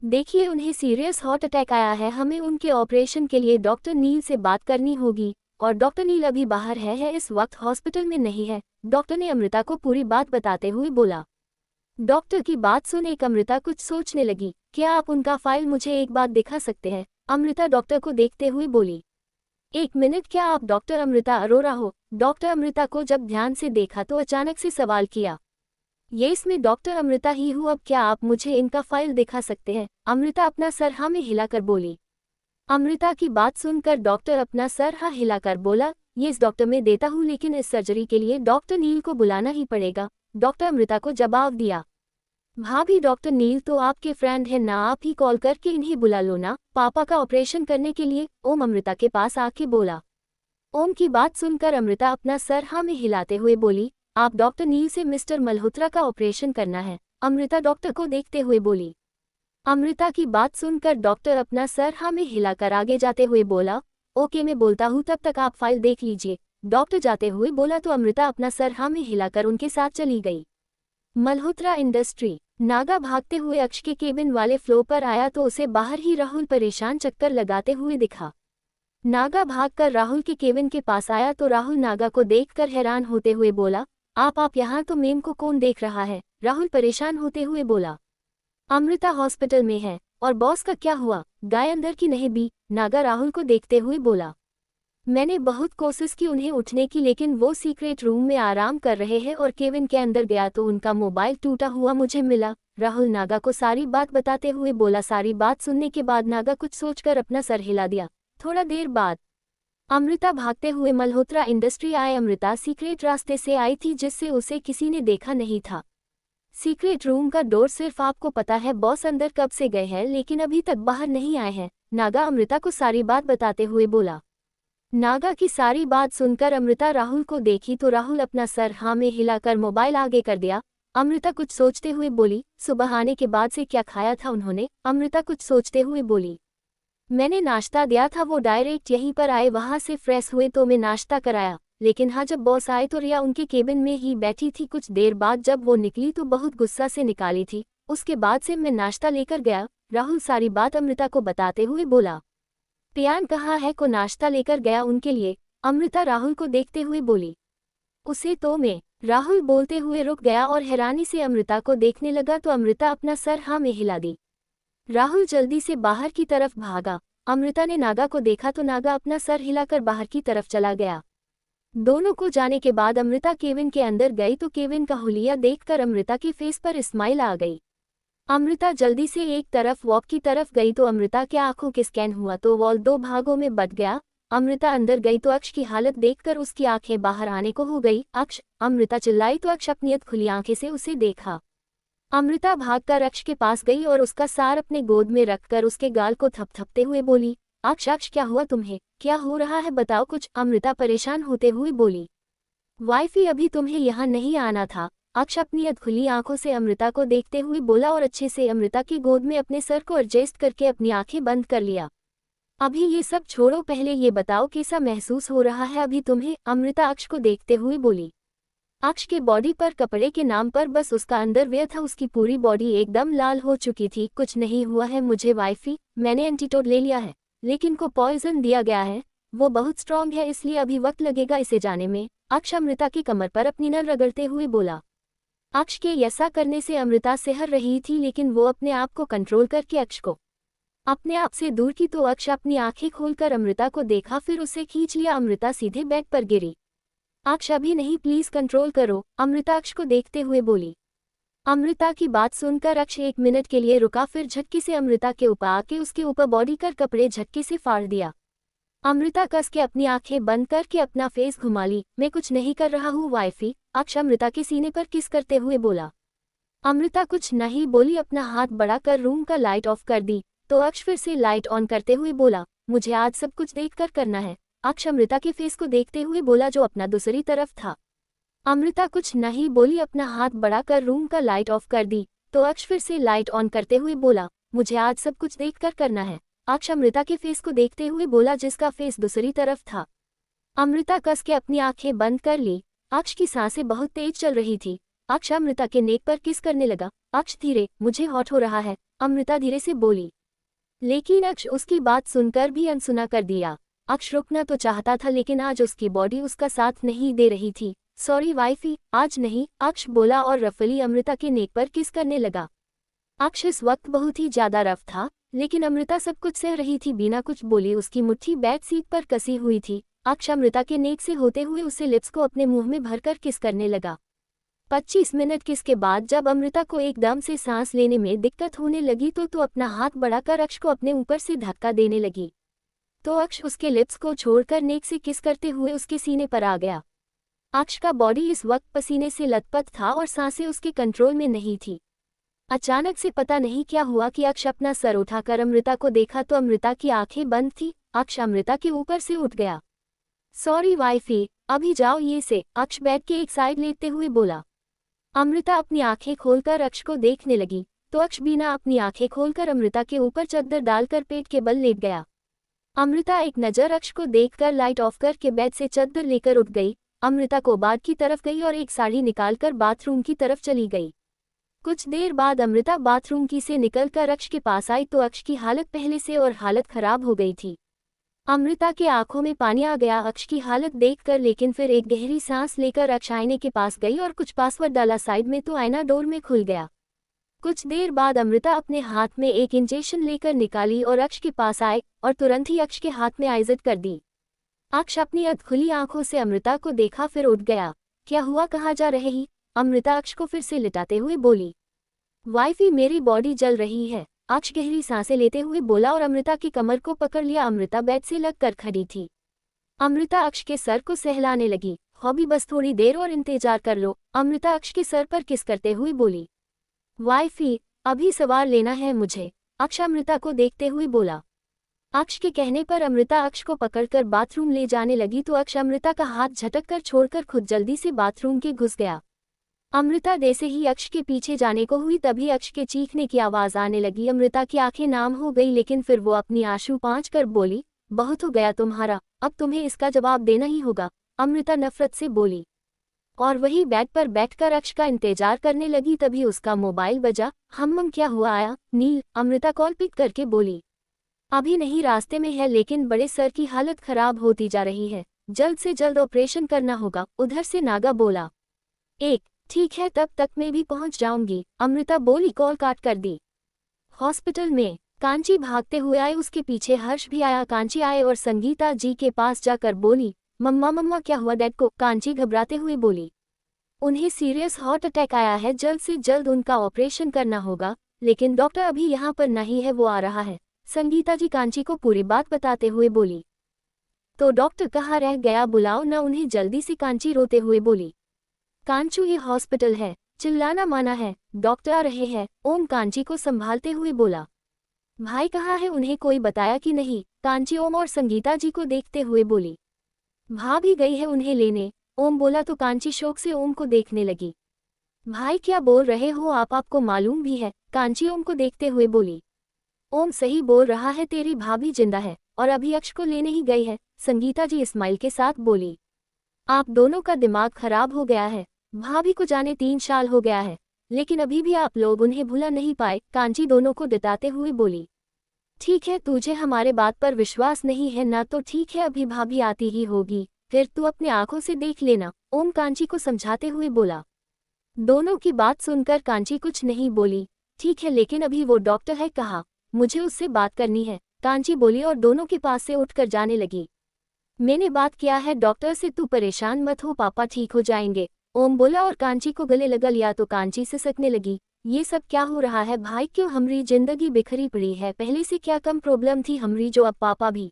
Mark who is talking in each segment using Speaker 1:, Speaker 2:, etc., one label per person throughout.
Speaker 1: देखिए, उन्हें serious heart attack आया है। हमें उनके ऑपरेशन के लिए डॉक्टर नील से बात करनी होगी और डॉक्टर नील अभी बाहर है इस वक्त हॉस्पिटल में नहीं है। डॉक्टर ने अमृता को पूरी बात बताते हुए बोला। डॉक्टर की बात सुन एक अमृता कुछ सोचने लगी। क्या आप उनका फाइल मुझे एक बार दिखा सकते हैं? अमृता डॉक्टर को देखते हुए बोली। एक मिनट, क्या आप डॉक्टर अमृता अरोरा हो? डॉक्टर अमृता को जब ध्यान से देखा तो अचानक से सवाल किया। ये इसमें डॉक्टर अमृता ही हूँ। अब क्या आप मुझे इनका फाइल दिखा सकते हैं? अमृता अपना सर हाँ में हिलाकर बोली। अमृता की बात सुनकर डॉक्टर अपना सर हाँ हिलाकर बोला, ये इस डॉक्टर में देता हूँ, लेकिन इस सर्जरी के लिए डॉक्टर नील को बुलाना ही पड़ेगा। डॉक्टर अमृता को जवाब दिया। भाभी, डॉक्टर नील तो आपके फ्रेंड है ना, आप ही कॉल करके इन्हें बुला लो ना, पापा का ऑपरेशन करने के लिए। ओम अमृता के पास आके बोला। ओम की बात सुनकर अमृता अपना सर हाँ में हिलाते हुए बोली, आप डॉक्टर नील से मिस्टर मल्होत्रा का ऑपरेशन करना है। अमृता डॉक्टर को देखते हुए बोली। अमृता की बात सुनकर डॉक्टर अपना सर हाँ में हिलाकर आगे जाते हुए बोला, ओके मैं बोलता हूँ, तब तक आप फाइल देख लीजिए। डॉक्टर जाते हुए बोला तो अमृता अपना सर हाँ में हिलाकर उनके साथ चली गई। मल्होत्रा इंडस्ट्री। नागा भागते हुए अक्ष के केबिन वाले फ्लोर पर आया तो उसे बाहर ही राहुल परेशान चक्कर लगाते हुए दिखा। नागा भागकर राहुल के केबिन के पास आया तो राहुल नागा को देखकर हैरान होते हुए बोला, आप यहाँ तो मेम को कौन देख रहा है? राहुल परेशान होते हुए बोला। अमृता हॉस्पिटल में है। और बॉस का क्या हुआ? गाय अंदर की नहीं भी? नागा राहुल को देखते हुए बोला। मैंने बहुत कोशिश की उन्हें उठने की, लेकिन वो सीक्रेट रूम में आराम कर रहे हैं और केबिन के अंदर गया तो उनका मोबाइल टूटा हुआ मुझे मिला। राहुल नागा को सारी बात बताते हुए बोला। सारी बात सुनने के बाद नागा कुछ सोचकर अपना सर हिला दिया। थोड़ा देर बाद अमृता भागते हुए मल्होत्रा इंडस्ट्री आए। अमृता सीक्रेट रास्ते से आई थी जिससे उसे किसी ने देखा नहीं था। सीक्रेट रूम का डोर सिर्फ आपको पता है। बॉस अंदर कब से गए हैं लेकिन अभी तक बाहर नहीं आए हैं। नागा अमृता को सारी बात बताते हुए बोला। नागा की सारी बात सुनकर अमृता राहुल को देखी तो राहुल अपना सर हाँ में हिलाकर मोबाइल आगे कर दिया। अमृता कुछ सोचते हुए बोली, सुबह आने के बाद से क्या खाया था उन्होंने? अमृता कुछ सोचते हुए बोली, मैंने नाश्ता दिया था, वो डायरेक्ट यहीं पर आए, वहां से फ्रेश हुए तो मैं नाश्ता कराया। लेकिन हाँ, जब बॉस आए तो रिया उनके केबिन में ही बैठी थी। कुछ देर बाद जब वो निकली तो बहुत गुस्सा से निकाली थी। उसके बाद से मैं नाश्ता लेकर गया। राहुल सारी बात अमृता को बताते हुए बोला। पियान कहाँ है? को नाश्ता लेकर गया उनके लिए। अमृता राहुल को देखते हुए बोली। उसे तो मैं। राहुल बोलते हुए रुक गया और हैरानी से अमृता को देखने लगा तो अमृता अपना सर हाँ में हिला दी। राहुल जल्दी से बाहर की तरफ भागा। अमृता ने नागा को देखा तो नागा अपना सर हिलाकर बाहर की तरफ चला गया। दोनों को जाने के बाद अमृता केबिन के अंदर गई तो केबिन का हुलिया देखकर अमृता के फेस पर स्माइल आ गई। अमृता जल्दी से एक तरफ वॉक की तरफ गई तो अमृता के आंखों के स्कैन हुआ तो वॉल दो भागों में बट गया। अमृता अंदर गई तो अक्ष की हालत देखकर उसकी आंखें बाहर आने को हो गई। अक्ष! अमृता चिल्लाई तो अक्ष अपनी खुली आंखें से उसे देखा। अमृता भागकर अक्ष के पास गई और उसका सार अपने गोद में रखकर उसके गाल को थपथपते हुए बोली, अक्ष अक्ष क्या हुआ तुम्हें? क्या हो रहा है? बताओ कुछ। अमृता परेशान होते हुए बोली। वाइफी, अभी तुम्हें यहाँ नहीं आना था। अक्ष अपनी अधखुली आंखों से अमृता को देखते हुए बोला और अच्छे से अमृता की गोद में अपने सर को एडजस्ट करके अपनी आंखें बंद कर लिया। अभी ये सब छोड़ो, पहले ये बताओ कैसा महसूस हो रहा है अभी तुम्हें? अमृता अक्ष को देखते हुए बोली। अक्ष के बॉडी पर कपड़े के नाम पर बस उसका अंडरवियर था, उसकी पूरी बॉडी एकदम लाल हो चुकी थी। कुछ नहीं हुआ है मुझे वाइफी, मैंने एंटीडोट ले लिया है, लेकिन को पॉइजन दिया गया है। वो बहुत स्ट्रांग है इसलिए अभी वक्त लगेगा इसे जाने में। अक्ष अमृता की कमर पर अपनी नर रगड़ते हुए बोला। अक्ष के ऐसा करने से अमृता सहर रही थी लेकिन वो अपने आप को कंट्रोल करके अक्ष को अपने आप से दूर की तो अक्ष अपनी आंखें खोलकर अमृता को देखा, फिर उसे खींच लिया। अमृता सीधे बेड पर गिरी। अक्ष अभी नहीं, प्लीज कंट्रोल करो, अमृता अक्ष को देखते हुए बोली। अमृता की बात सुनकर अक्ष एक मिनट के लिए रुका, फिर झटके से अमृता के ऊपर आके उसके ऊपर बॉडी कर कपड़े झटके से फाड़ दिया। अमृता कस के अपनी आंखें बंद करके अपना फेस घुमा ली। मैं कुछ नहीं कर रहा हूँ वाइफी, अक्ष अमृता के सीने पर किस करते हुए बोला। अमृता कुछ नहीं बोली, अपना हाथ बढ़ाकर रूम का लाइट ऑफ कर दी तो अक्ष फिर से लाइट ऑन करते हुए बोला, मुझे आज सब कुछ देखकर करना है। अक्ष अमृता के फेस को देखते हुए बोला जो अपना दूसरी तरफ था। अमृता कुछ नहीं बोली, अपना हाथ बढ़ाकर रूम का लाइट ऑफ कर दी तो अक्ष फिर से लाइट ऑन करते हुए बोला, मुझे आज सब कुछ देखकर करना है। अक्ष अमृता के फेस को देखते हुए बोला जिसका फेस दूसरी तरफ था। अमृता कस के अपनी आंखें बंद कर ली। अक्ष की सांसें बहुत तेज चल रही थी। अक्ष अमृता के नेक पर किस करने लगा। अक्ष धीरे, मुझे हॉट हो रहा है, अमृता धीरे से बोली। लेकिन अक्ष उसकी बात सुनकर भी अनसुना कर दिया। अक्ष रुकना तो चाहता था लेकिन आज उसकी बॉडी उसका साथ नहीं दे रही थी। सॉरी वाइफी, आज नहीं, अक्ष बोला और रफली अमृता के नेक पर किस करने लगा। अक्ष इस वक्त बहुत ही ज्यादा रफ था, लेकिन अमृता सब कुछ सह रही थी, बिना कुछ बोली उसकी मुट्ठी बैक सीट पर कसी हुई थी। अक्ष अमृता के नेक से होते हुए उसे लिप्स को अपने मुंह में भरकर किस करने लगा। 25 मिनट किस के बाद जब अमृता को एकदम से सांस लेने में दिक्कत होने लगी तो अपना हाथ बढ़ाकर अक्ष को अपने ऊपर से धक्का देने लगी। तो अक्ष उसके लिप्स को छोड़कर नेक से किस करते हुए उसके सीने पर आ गया। अक्ष का बॉडी इस वक्त पसीने से लथपथ था और सांसें उसके कंट्रोल में नहीं थी। अचानक से पता नहीं क्या हुआ कि अक्ष अपना सर उठाकर अमृता को देखा तो अमृता की आंखें बंद थी। अक्ष अमृता के ऊपर से उठ गया। सॉरी वाइफी, अभी जाओ ये से, अक्ष बेड के एक साइड लेटते हुए बोला। अमृता अपनी आंखें खोलकर अक्ष को देखने लगी तो अक्ष बिना अपनी आंखें खोलकर अमृता के ऊपर चादर डालकर पेट के बल लेट गया। अमृता एक नज़र अक्ष को देखकर लाइट ऑफ करके बेड से चादर लेकर उठ गई। अमृता को बाथ की तरफ गई और एक साड़ी निकालकर बाथरूम की तरफ चली गई। कुछ देर बाद अमृता बाथरूम की से निकलकर अक्ष के पास आई तो अक्ष की हालत पहले से और हालत खराब हो गई थी। अमृता के आंखों में पानी आ गया अक्ष की हालत देखकर, लेकिन फिर एक गहरी सांस लेकर अक्ष आईने के पास गई और कुछ पासवर्ड डाला साइड में तो आईना डोर में खुल गया। कुछ देर बाद अमृता अपने हाथ में एक इंजेक्शन लेकर निकाली और अक्ष के पास आए और तुरंत ही अक्ष के हाथ में आइज़त कर दी। अक्ष अपनी अधखुली आंखों से अमृता को देखा फिर उठ गया। क्या हुआ, कहाँ जा रहे ही, अमृता अक्ष को फिर से लिटाते हुए बोली। वाइफी, मेरी बॉडी जल रही है, अक्ष गहरी सांसें लेते हुए बोला और अमृता की कमर को पकड़ लिया। अमृता बेड से लगकर खड़ी थी। अमृता अक्ष के सर को सहलाने लगी। हॉबी, बस थोड़ी देर और इंतजार कर लो, अमृता अक्ष के सर पर किस करते हुए बोली। वाइफी, अभी सवार लेना है मुझे, अक्ष अमृता को देखते हुए बोला। अक्ष के कहने पर अमृता अक्ष को पकड़कर बाथरूम ले जाने लगी तो अक्ष अमृता का हाथ झटककर छोड़कर खुद जल्दी से बाथरूम के घुस गया। अमृता जैसे ही अक्ष के पीछे जाने को हुई तभी अक्ष के चीखने की आवाज़ आने लगी। अमृता की आंखें नाम हो गई लेकिन फिर वो अपनी आंसू पोंछ कर बोली, बहुत हो गया तुम्हारा, अब तुम्हें इसका जवाब देना ही होगा, अमृता नफरत से बोली। और वही बेड पर बैठकर अक्ष का इंतजार करने लगी तभी उसका मोबाइल बजा। हम क्या हुआ, आया नील, अमृता कॉल पिक करके बोली। अभी नहीं, रास्ते में है, लेकिन बड़े सर की हालत खराब होती जा रही है, जल्द से जल्द ऑपरेशन करना होगा, उधर से नागा बोला। एक, ठीक है, तब तक मैं भी पहुंच जाऊंगी, अमृता बोली। कॉल काट कर दी। हॉस्पिटल में कांची भागते हुए आए, उसके पीछे हर्ष भी आया। कांची आए और संगीता जी के पास जाकर बोली, मम्मा मम्मा क्या हुआ डैड को, कांची घबराते हुए बोली। उन्हें सीरियस हार्ट अटैक आया है, जल्द से जल्द उनका ऑपरेशन करना होगा, लेकिन डॉक्टर अभी यहाँ पर नहीं है, वो आ रहा है, संगीता जी कांची को पूरी बात बताते हुए बोली। तो डॉक्टर कहाँ रह गया, बुलाओ ना उन्हें जल्दी से, कांची रोते हुए बोली। कांचू, ये हॉस्पिटल है, चिल्लाना माना है, डॉक्टर आ रहे हैं, ओम कांची को संभालते हुए बोला। भाई कहाँ है, उन्हें कोई बताया कि नहीं, कांची ओम और संगीता जी को देखते हुए बोली। भाभी गई है उन्हें लेने, ओम बोला तो कांची शौक से ओम को देखने लगी। भाई क्या बोल रहे हो आप, आपको मालूम भी है, कांची ओम को देखते हुए बोली। ओम सही बोल रहा है, तेरी भाभी जिंदा है और अभी अक्ष को लेने ही गई है, संगीता जी स्माइल के साथ बोली। आप दोनों का दिमाग खराब हो गया है, भाभी को जाने 3 साल हो गया है, लेकिन अभी भी आप लोग उन्हें भुला नहीं पाए, कांची दोनों को दिताते हुए बोली। ठीक है, तुझे हमारे बात पर विश्वास नहीं है ना, तो ठीक है, अभी भाभी आती ही होगी, फिर तू अपने आंखों से देख लेना, ओम कांची को समझाते हुए बोला। दोनों की बात सुनकर कांची कुछ नहीं बोली। ठीक है, लेकिन अभी वो डॉक्टर है कहाँ, मुझे उससे बात करनी है, कांची बोली और दोनों के पास से उठकर जाने लगी। मैंने बात किया है डॉक्टर से, तू परेशान मत हो, पापा ठीक हो जाएंगे, ओम बोला और कांची को गले लगा लिया तो कांची सिसकने लगी। ये सब क्या हो रहा है भाई, क्यों हमारी जिंदगी बिखरी पड़ी है, पहले से क्या कम प्रॉब्लम थी हमारी जो अब पापा भी।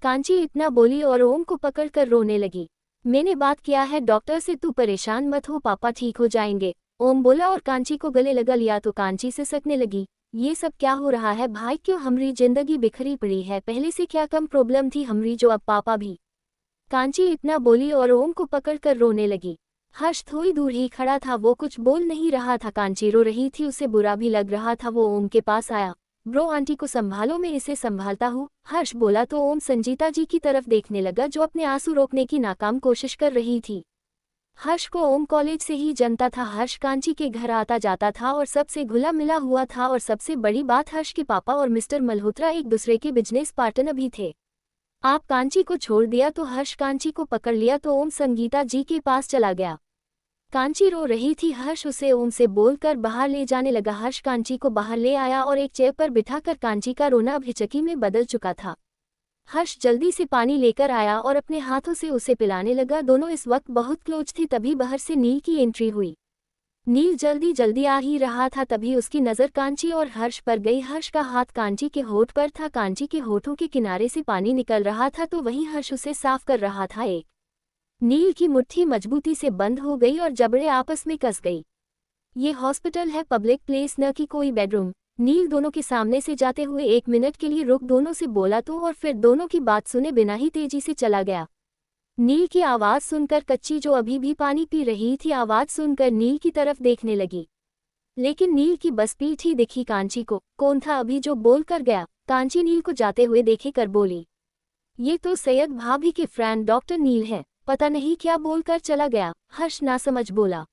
Speaker 1: कांची इतना बोली और ओम को पकड़कर रोने लगी। मैंने बात किया है डॉक्टर से, तू परेशान मत हो, पापा ठीक हो जाएंगे, ओम बोला और कांची को गले लगा लिया तो कांची सिसकने लगी। ये सब क्या हो रहा है भाई, क्यों हमारी जिंदगी बिखरी पड़ी है, पहले से क्या कम प्रॉब्लम थी हमारी जो अब पापा भी। कांची इतना बोली और ओम को पकड़कर रोने लगी। हर्ष थोड़ी दूर ही खड़ा था, वो कुछ बोल नहीं रहा था, कांची रो रही थी, उसे बुरा भी लग रहा था। वो ओम के पास आया। ब्रो आंटी को संभालो, मैं इसे संभालता हूँ, हर्ष बोला तो ओम संजीता जी की तरफ देखने लगा जो अपने आंसू रोकने की नाकाम कोशिश कर रही थी। हर्ष को ओम कॉलेज से ही जनता था। हर्ष कांची के घर आता जाता था और सबसे घुला मिला हुआ था, और सबसे बड़ी बात हर्ष के पापा और मिस्टर मल्होत्रा एक दूसरे के बिजनेस पार्टनर भी थे। आप कांची को छोड़ दिया तो हर्ष कांची को पकड़ लिया तो ओम संगीता जी के पास चला गया। कांची रो रही थी। हर्ष उसे ओम से बोलकर बाहर ले जाने लगा। हर्ष कांची को बाहर ले आया और एक चेयर पर बिठाकर कांची का रोना अब हिचकी में बदल चुका था। हर्ष जल्दी से पानी लेकर आया और अपने हाथों से उसे पिलाने लगा। दोनों इस वक्त बहुत क्लोज थे। तभी बाहर से नील की एंट्री हुई। नील जल्दी जल्दी आ ही रहा था, तभी उसकी नज़र कांची और हर्ष पर गई। हर्ष का हाथ कांची के होठ पर था। कांची के होठों के किनारे से पानी निकल रहा था तो वहीं हर्ष उसे साफ कर रहा था। एक नील की मुट्ठी मजबूती से बंद हो गई और जबड़े आपस में कस गई। ये हॉस्पिटल है, पब्लिक प्लेस न कि कोई बेडरूम। नील दोनों के सामने से जाते हुए 1 मिनट के लिए रुक दोनों से बोला तो, और फिर दोनों की बात सुने बिना ही तेजी से चला गया। नील की आवाज़ सुनकर कच्ची, जो अभी भी पानी पी रही थी, आवाज़ सुनकर नील की तरफ देखने लगी, लेकिन नील की बस पीठ ही दिखी कांची को। कौन था अभी जो बोल कर गया? कांची नील को जाते हुए देखे कर बोली, ये तो सैयद भाभी के फ्रेंड डॉक्टर नील है, पता नहीं क्या बोलकर चला गया। हर्ष नासमझ बोला।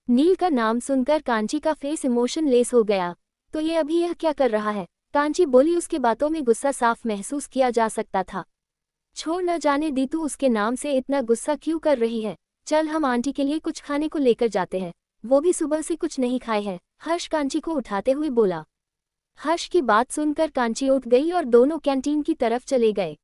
Speaker 1: नील का नाम सुनकर कांची का फेस इमोशनलेस हो गया। तो ये अभी यह क्या कर रहा है? कांची बोली। उसके बातों में गुस्सा साफ महसूस किया जा सकता था। छोड़, न जाने दी तू उसके नाम से इतना गुस्सा क्यों कर रही है। चल हम आंटी के लिए कुछ खाने को लेकर जाते हैं, वो भी सुबह से कुछ नहीं खाए हैं। हर्ष कांची को उठाते हुए बोला। हर्ष की बात सुनकर कांची उठ गई और दोनों कैंटीन की तरफ चले गए।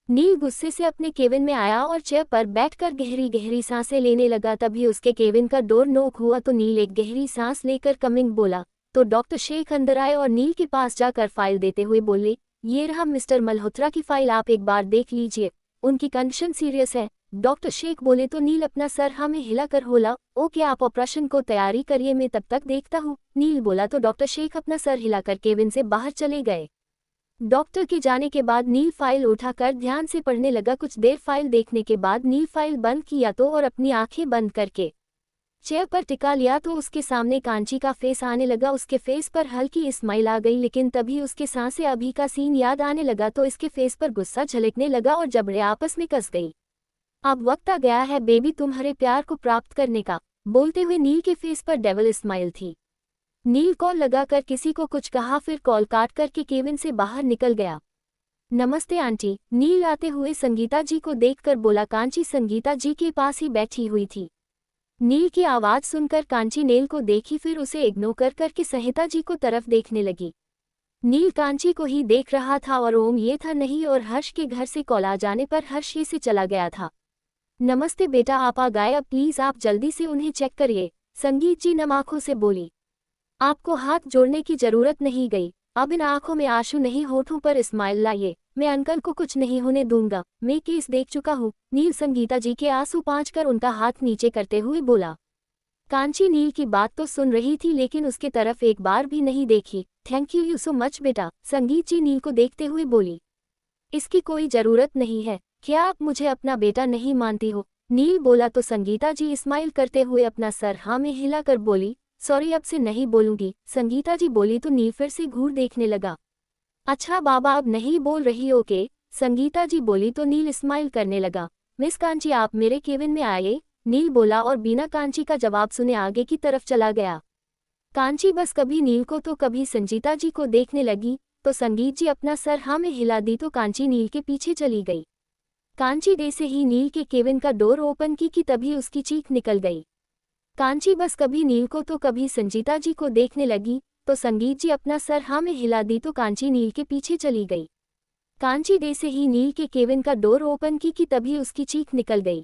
Speaker 1: नील गुस्से से अपने केबिन में आया और चेयर पर बैठकर गहरी गहरी सांसें लेने लगा। तभी उसके केबिन का डोर नॉक हुआ तो नील एक गहरी सांस लेकर कमिंग बोला तो डॉक्टर शेख अंदर आए और नील के पास जाकर फाइल देते हुए बोले, ये रहा मिस्टर मल्होत्रा की फाइल, आप एक बार देख लीजिए, उनकी कंडीशन सीरियस है। डॉक्टर शेख बोले तो नील अपना सर हाँ में हिलाकर बोला, ओके आप ऑपरेशन को तैयारी करिए, मैं तब तक देखता हूँ। नील बोला तो डॉक्टर शेख अपना सर हिलाकर केबिन से बाहर चले गए। डॉक्टर के जाने के बाद नील फाइल उठाकर ध्यान से पढ़ने लगा। कुछ देर फाइल देखने के बाद नील फाइल बंद किया तो और अपनी आंखें बंद करके चेयर पर टिका लिया तो उसके सामने कांची का फेस आने लगा। उसके फेस पर हल्की स्माइल आ गई, लेकिन तभी उसके सांसें अभी का सीन याद आने लगा तो इसके फेस पर गुस्सा झलकने लगा और जबड़े आपस में कस गई। अब वक्त आ गया है बेबी तुम्हारे प्यार को प्राप्त करने का, बोलते हुए नील के फेस पर डेविल स्माइल थी। नील कॉल लगाकर किसी को कुछ कहा, फिर कॉल काट करके केबिन से बाहर निकल गया। नमस्ते आंटी, नील आते हुए संगीता जी को देखकर बोला। कांची संगीता जी के पास ही बैठी हुई थी। नील की आवाज़ सुनकर कांची नील को देखी, फिर उसे इग्नोर कर करके संहिता जी को तरफ देखने लगी। नील कांची को ही देख रहा था और ओम ये था नहीं, और हर्ष के घर से कॉल आ जाने पर हर्ष ये से चला गया था। नमस्ते बेटा, आप आ गए, अब प्लीज़ आप जल्दी से उन्हें चेक करिए, संगीत जी नम आंखों से बोली। आपको हाथ जोड़ने की जरूरत नहीं गई, अब इन आंखों में आंसू नहीं, होठों पर स्माइल लाइए, मैं अंकल को कुछ नहीं होने दूंगा, मैं केस देख चुका हूँ। नील संगीता जी के आंसू पोंछ कर उनका हाथ नीचे करते हुए बोला। कांची नील की बात तो सुन रही थी लेकिन उसके तरफ एक बार भी नहीं देखी। थैंक यू सो मच बेटा, संगीत जी नील को देखते हुए बोली। इसकी कोई जरूरत नहीं है, क्या आप मुझे अपना बेटा नहीं मानती हो? नील बोला तो संगीता जी स्माइल करते हुए अपना सर हाँ में हिलाकर बोली, सॉरी अब से नहीं बोलूंगी। संगीता जी बोली तो नील फिर से घूर देखने लगा। अच्छा बाबा अब नहीं बोल रही ओके, संगीता जी बोली तो नील स्माइल करने लगा। मिस कांची आप मेरे केबिन में आए, नील बोला और बिना कांची का जवाब सुने आगे की तरफ चला गया। कांची बस कभी नील को तो कभी संगीता जी को देखने लगी, तो संगीत जी अपना सर हाँ में हिला दी तो कांची नील के पीछे चली गई। कांची जैसे ही नील के केबिन का डोर ओपन की तभी उसकी चीख निकल गई। कांची बस कभी नील को तो कभी संगीता जी को देखने लगी, तो संगीत जी अपना सर हाँ में हिला दी तो कांची नील के पीछे चली गई। कांची जैसे ही नील के केबिन का डोर ओपन की तभी उसकी चीख निकल गई।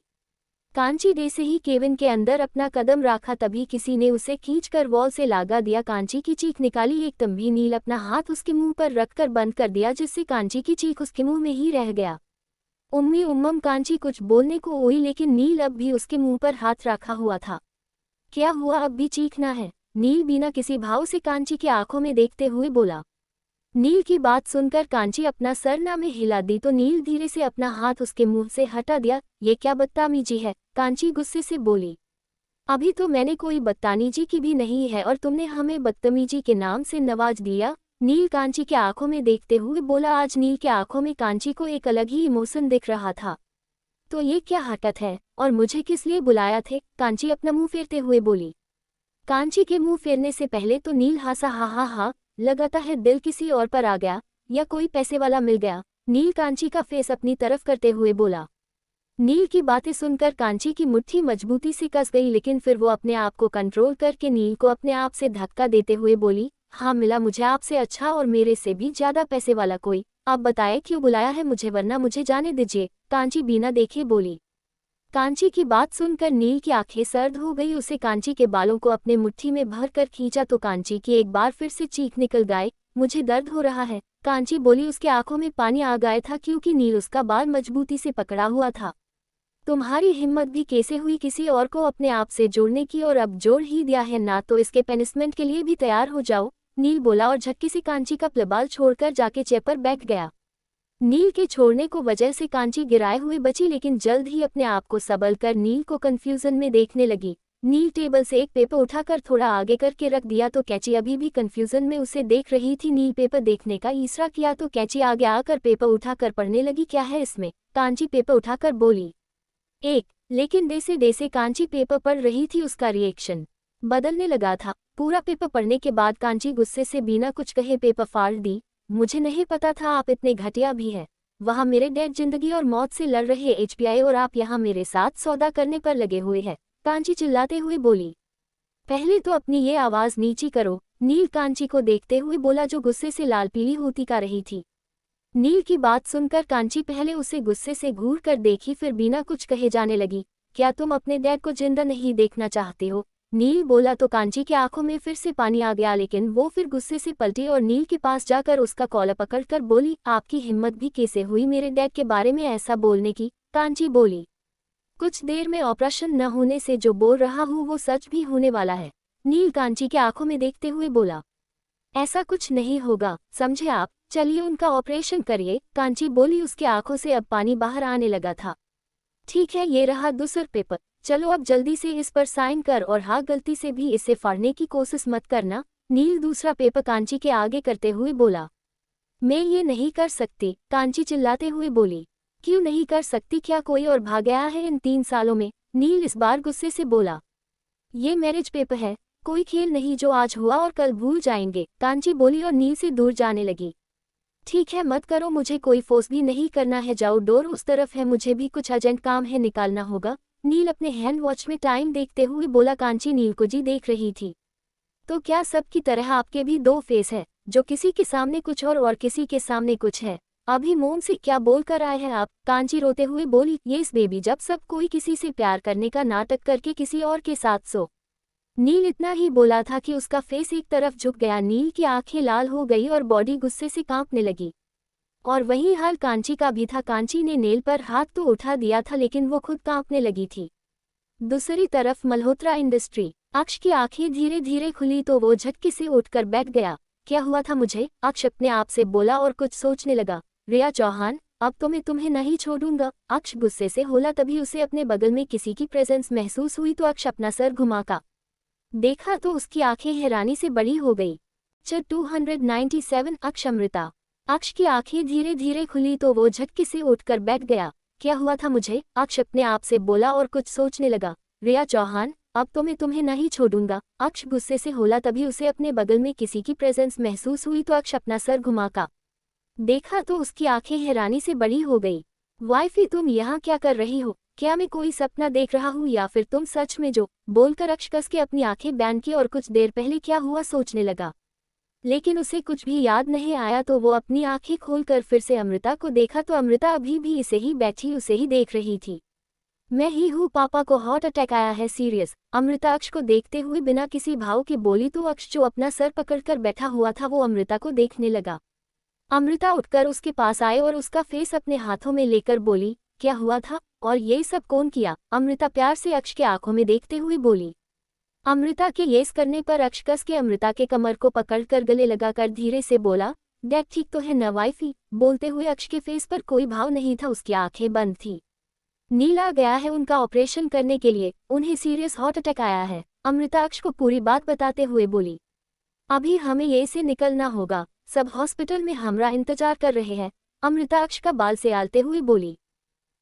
Speaker 1: कांची जैसे ही केबिन के अंदर अपना कदम रखा तभी किसी ने उसे खींचकर वॉल से लगा दिया। कांची की चीख निकाली एक तभी नील अपना हाथ उसके मुंह पर रखकर बंद कर दिया, जिससे कांची की चीख उसके मुंह में ही रह गया। उम्मी उम्मम कांची कुछ बोलने को हुई, लेकिन नील अब भी उसके मुंह पर हाथ रखा हुआ था। क्या हुआ, अब भी चीखना है? नील बिना किसी भाव से कांची की आंखों में देखते हुए बोला। नील की बात सुनकर कांची अपना सर ना में हिला दी तो नील धीरे से अपना हाथ उसके मुंह से हटा दिया। ये क्या बदतमीजी है, कांची गुस्से से बोली। अभी तो मैंने कोई बदतमीजी की भी नहीं है और तुमने हमें बदतमीजी के नाम से नवाज दिया, नील कांची के आंखों में देखते हुए बोला। आज नील के आंखों में कांची को एक अलग ही इमोशन दिख रहा था। तो ये क्या हरकत है? और मुझे किस लिए बुलाया थे? कांची अपना मुंह फेरते हुए बोली। कांची के मुंह फेरने से पहले तो नील हंसा, हा हा हा, लगाता है दिल किसी और पर आ गया या कोई पैसे वाला मिल गया। नील कांची का फेस अपनी तरफ करते हुए बोला। नील की बातें सुनकर कांची की मुट्ठी मजबूती से कस गई, लेकिन फिर वो अपने आप को कंट्रोल करके नील को अपने आप से धक्का देते हुए बोली, हाँ मिला मुझे आपसे अच्छा और मेरे से भी ज्यादा पैसे वाला कोई। आप बताएं क्यों बुलाया है मुझे, वरना मुझे जाने दीजिए, कांची बिना देखे बोली। कांची की बात सुनकर नील की आंखें सर्द हो गई। उसे कांची के बालों को अपने मुट्ठी में भर कर खींचा तो कांची की एक बार फिर से चीख निकल गई, मुझे दर्द हो रहा है, कांची बोली। उसके आंखों में पानी आ गया था क्योंकि नील उसका बाल मजबूती से पकड़ा हुआ था। तुम्हारी हिम्मत भी कैसे हुई किसी और को अपने आप से जोड़ने की, और अब जोड़ ही दिया है ना तो इसके पनिशमेंट के लिए भी तैयार हो जाओ, नील बोला और झटके से कांची का प्लबाल छोड़कर जाके चेयर पर बैठ गया। नील के छोड़ने को वजह से कांची गिराए हुए बची, लेकिन जल्द ही अपने आप को संभल कर नील को कंफ्यूजन में देखने लगी। नील टेबल से एक पेपर उठाकर थोड़ा आगे करके रख दिया तो कैची अभी भी कंफ्यूजन में उसे देख रही थी। नील पेपर देखने का इशारा किया तो कैची आगे आकर पेपर उठाकर पढ़ने लगी। क्या है इसमें? कांची पेपर उठाकर बोली। एक, लेकिन जैसे जैसे कांची पेपर पढ़ रही थी उसका रिएक्शन बदलने लगा था। पूरा पेपर पढ़ने के बाद कांची गुस्से से बिना कुछ कहे पेपर फाड़ दी। मुझे नहीं पता था आप इतने घटिया भी हैं। वहाँ मेरे डैड जिंदगी और मौत से लड़ रहे एचपीआई और आप यहाँ मेरे साथ सौदा करने पर लगे हुए हैं, कांची चिल्लाते हुए बोली। पहले तो अपनी ये आवाज नीची करो, नील कांची को देखते हुए बोला जो गुस्से से लाल पीली होती का रही थी। नील की बात सुनकर कांची पहले उसे गुस्से से घूर कर देखी, फिर बिना कुछ कहे जाने लगी, क्या तुम अपने डैड को जिंदा नहीं देखना चाहते हो? नील बोला तो कांची की आंखों में फिर से पानी आ गया, लेकिन वो फिर गुस्से से पलटी और नील के पास जाकर उसका कॉलर पकड़कर बोली, आपकी हिम्मत भी कैसे हुई मेरे डैड के बारे में ऐसा बोलने की? कांची बोली। कुछ देर में ऑपरेशन न होने से जो बोल रहा हूँ वो सच भी होने वाला है, नील कांची के आंखों में देखते हुए बोला। ऐसा कुछ नहीं होगा, समझे आप, चलिए उनका ऑपरेशन करिए, कांची बोली। उसके आंखों से अब पानी बाहर आने लगा था। ठीक है, ये रहा दूसरा पेपर, चलो अब जल्दी से इस पर साइन कर, और हाँ गलती से भी इसे फाड़ने की कोशिश मत करना, नील दूसरा पेपर कांची के आगे करते हुए बोला। मैं ये नहीं कर सकती, कांची चिल्लाते हुए बोली। क्यों नहीं कर सकती? क्या कोई और भाग गया है इन 3 सालों में? नील इस बार गुस्से से बोला। ये मैरिज पेपर है, कोई खेल नहीं जो आज हुआ और कल भूल जाएंगे, कांची बोली और नील से दूर जाने लगी। ठीक है मत करो, मुझे कोई फोर्स भी नहीं करना है, जाओ डोर उस तरफ है, मुझे भी कुछ अर्जेंट काम है, निकालना होगा, नील अपने हैंड वॉच में टाइम देखते हुए बोला। कांची नील को जी देख रही थी। तो क्या सबकी तरह आपके भी 2 फेस है, जो किसी के सामने कुछ और किसी के सामने कुछ है? अभी मोम से क्या बोल कर आए हैं आप? कांची रोते हुए बोली। येस बेबी, जब सब कोई किसी से प्यार करने का नाटक करके किसी और के साथ सो। नील इतना ही बोला था कि उसका फेस एक तरफ झुक गया। नील की आंखें लाल हो गई और बॉडी गुस्से से कांपने लगी। और वही हाल कांची का भी था। कांची ने नेल पर हाथ तो उठा दिया था, लेकिन वो खुद कांपने लगी थी। दूसरी तरफ मल्होत्रा इंडस्ट्री, अक्ष की आंखें धीरे धीरे खुली तो वो झटके से उठकर बैठ गया। क्या हुआ था मुझे? अक्ष अपने आप से बोला और कुछ सोचने लगा। रिया चौहान, अब तो मैं तुम्हें नहीं छोड़ूंगा, अक्ष गुस्से से बोला। तभी उसे अपने बगल में किसी की प्रेजेंस महसूस हुई तो अक्ष अपना सर घुमाका देखा तो उसकी आंखें हैरानी से बड़ी हो गई। 297 अक्ष अमृता। अक्ष की आंखें धीरे धीरे खुली तो वो झटके से उठकर बैठ गया। क्या हुआ था मुझे? अक्ष अपने आप से बोला और कुछ सोचने लगा। रिया चौहान, अब तो मैं तुम्हें नहीं छोड़ूंगा, अक्ष गुस्से से बोला। तभी उसे अपने बगल में किसी की प्रेजेंस महसूस हुई तो अक्ष अपना सर घुमाका देखा तो उसकी आंखें हैरानी से बड़ी हो गई। वाइफी, तुम यहाँ क्या कर रही हो? क्या मैं कोई सपना देख रहा हूँ या फिर तुम सच में? जो बोलकर अक्ष कस के अपनी आंखें बैन की और कुछ देर पहले क्या हुआ सोचने लगा, लेकिन उसे कुछ भी याद नहीं आया। तो वो अपनी आंखें खोलकर फिर से अमृता को देखा तो अमृता अभी भी इसे ही बैठी उसे ही देख रही थी। मैं ही हूँ, पापा को हार्ट अटैक आया है, सीरियस, अमृता अक्ष को देखते हुए बिना किसी भाव के बोली। तो अक्ष जो अपना सर पकड़कर बैठा हुआ था वो अमृता को देखने लगा। अमृता उठकर उसके पास आए और उसका फेस अपने हाथों में लेकर बोली, क्या हुआ था और ये सब कौन किया? अमृता प्यार से अक्ष के आंखों में देखते हुए बोली। अमृता के येस करने पर अक्ष कस के अमृता के कमर को पकड़कर गले लगाकर धीरे से बोला, डैड ठीक तो है न वाइफी? बोलते हुए अक्ष के फेस पर कोई भाव नहीं था, उसकी आंखें बंद थी। नील आ गया है उनका ऑपरेशन करने के लिए, उन्हें सीरियस हार्ट अटैक आया है, अमृता अक्ष को पूरी बात बताते हुए बोली। अभी हमें ये से निकलना होगा, सब हॉस्पिटल में हमरा इंतजार कर रहे हैं, अमृता अक्ष का बाल से आलते हुए बोली।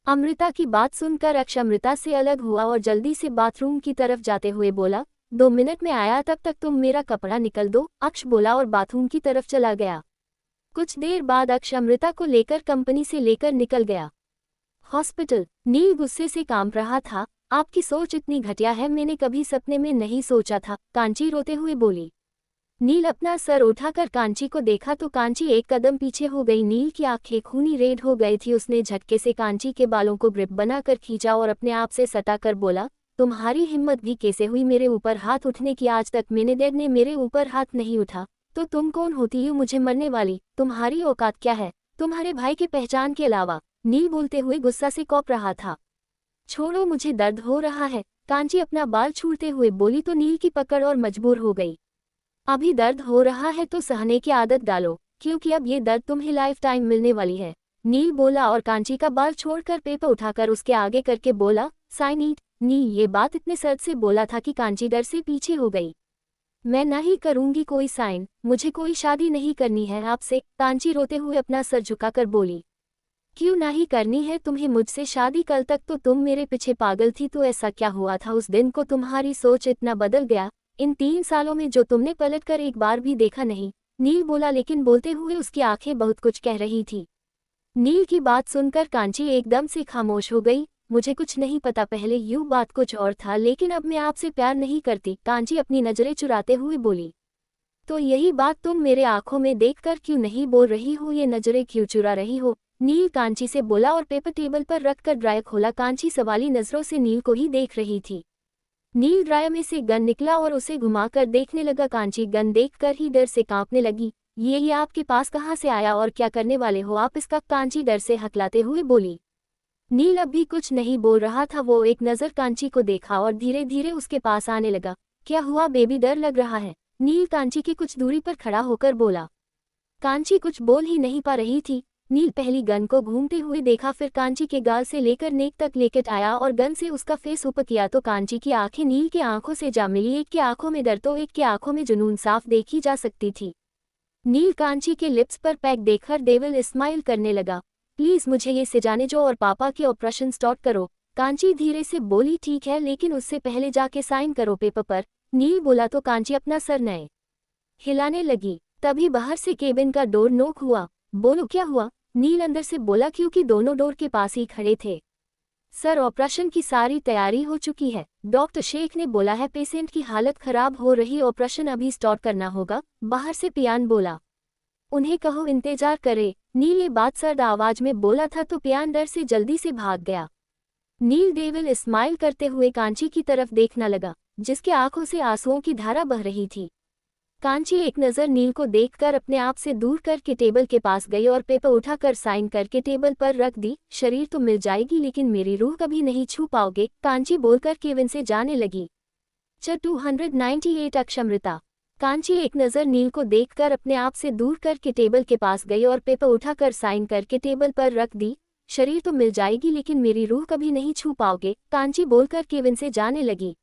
Speaker 1: अमृता की बात सुनकर अक्ष अमृता से अलग हुआ और जल्दी से बाथरूम की तरफ जाते हुए बोला, 2 मिनट में आया, तब तक तुम मेरा कपड़ा निकल दो। अक्ष बोला और बाथरूम की तरफ चला गया। कुछ देर बाद अक्ष अमृता को लेकर कंपनी से लेकर निकल गया। हॉस्पिटल। नील गुस्से से कांप रहा था। आपकी सोच इतनी घटिया है, मैंने कभी सपने में नहीं सोचा था, कांची रोते हुए बोली। नील अपना सर उठाकर कांची को देखा तो कांची एक कदम पीछे हो गई। नील की आंखें खूनी रेड हो गई थी। उसने झटके से कांची के बालों को ग्रिप बनाकर खींचा और अपने आप से सटाकर बोला, तुम्हारी हिम्मत भी कैसे हुई मेरे ऊपर हाथ उठने की? आज तक मैंने डैड ने मेरे ऊपर हाथ नहीं उठा, तो तुम कौन होती हो मुझे मरने वाली? तुम्हारी औकात क्या है तुम्हारे भाई की पहचान के अलावा? नील बोलते हुए गुस्सा से कौप रहा था। छोड़ो, मुझे दर्द हो रहा है, कांची अपना बाल छूटते हुए बोली तो नील की पकड़ और मजबूर हो गई। अभी दर्द हो रहा है तो सहने की आदत डालो, क्योंकि अब ये दर्द तुम्हें लाइफ टाइम मिलने वाली है, नील बोला और कांची का बाल छोड़कर पेपर उठाकर उसके आगे करके बोला, साइन इट। नील ये बात इतने सर्द से बोला था कि कांची डर से पीछे हो गई। मैं नहीं करूंगी कोई साइन, मुझे कोई शादी नहीं करनी है आपसे, कांची रोते हुए अपना सर झुकाकर बोली। क्यों नहीं करनी है तुम्हें मुझसे शादी? कल तक तो तुम मेरे पीछे पागल थी, तो ऐसा क्या हुआ था उस दिन को तुम्हारी सोच इतना बदल गया? इन 3 सालों में जो तुमने पलटकर एक बार भी देखा नहीं, नील बोला, लेकिन बोलते हुए उसकी आंखें बहुत कुछ कह रही थी। नील की बात सुनकर कांची एकदम से खामोश हो गई। मुझे कुछ नहीं पता, पहले यूं बात कुछ और था, लेकिन अब मैं आपसे प्यार नहीं करती, कांची अपनी नजरें चुराते हुए बोली। तो यही बात तुम मेरे आंखों में देखकर क्यों नहीं बोल रही हो? ये नजरें क्यों चुरा रही हो? नील कांची से बोला और पेपर टेबल पर रखकर ड्रायर खोला। कांची सवाली नजरों से नील को ही देख रही थी। नील ड्रायर में से गन निकला और उसे घुमाकर देखने लगा। कांची गन देखकर ही डर से कांपने लगी। ये आपके पास कहाँ से आया और क्या करने वाले हो आप इसका? कांची डर से हकलाते हुए बोली। नील अब भी कुछ नहीं बोल रहा था। वो एक नज़र कांची को देखा और धीरे धीरे उसके पास आने लगा। क्या हुआ बेबी, डर लग रहा है? नील कांची की कुछ दूरी पर खड़ा होकर बोला। कांची कुछ बोल ही नहीं पा रही थी। नील पहली गन को घूमते हुए देखा, फिर कांची के गाल से लेकर नेक तक लेकर आया और गन से उसका फेस ऊपर किया तो कांची की आंखें नील के आंखों से जा मिली। एक की आंखों में डर तो एक की आंखों में जुनून साफ देखी जा सकती थी। नील कांची के लिप्स पर पैक देखकर डेविल स्माइल करने लगा। प्लीज मुझे ये सिजाने जो और पापा के ऑपरेशन स्टार्ट करो, कांची धीरे से बोली। ठीक है, लेकिन उससे पहले जाके साइन करो पेपर पर, नील बोला तो कांची अपना सर नए हिलाने लगी। तभी बाहर से केबिन का डोर नॉक हुआ। बोलो क्या हुआ? नील अंदर से बोला, क्योंकि दोनों डोर के पास ही खड़े थे। सर, ऑपरेशन की सारी तैयारी हो चुकी है, डॉक्टर शेख ने बोला है। पेशेंट की हालत खराब हो रही, ऑपरेशन अभी स्टार्ट करना होगा, बाहर से पियान बोला। उन्हें कहो इंतजार करे। नील ये बात सर्द आवाज में बोला था तो पियान डर से जल्दी से भाग गया। नील डेविल स्माइल करते हुए कांची की तरफ देखने लगा, जिसके आंखों से आंसुओं की धारा बह रही थी। कांची एक नज़र नील को देखकर अपने आप से दूर करके टेबल के पास गई और पेपर उठाकर साइन करके टेबल पर रख दी। शरीर तो मिल जाएगी, लेकिन मेरी रूह कभी नहीं छू पाओगे, कांची बोलकर केबिन से जाने लगी। 298 अक्षमृता। कांची एक नज़र नील को देखकर अपने आप से दूर करके टेबल के पास गई और पेपर उठाकर साइन करके टेबल पर रख दी। शरीर तो मिल जाएगी, लेकिन मेरी रूह कभी नहीं छू पाओगे, कांची बोलकर केबिन से जाने लगी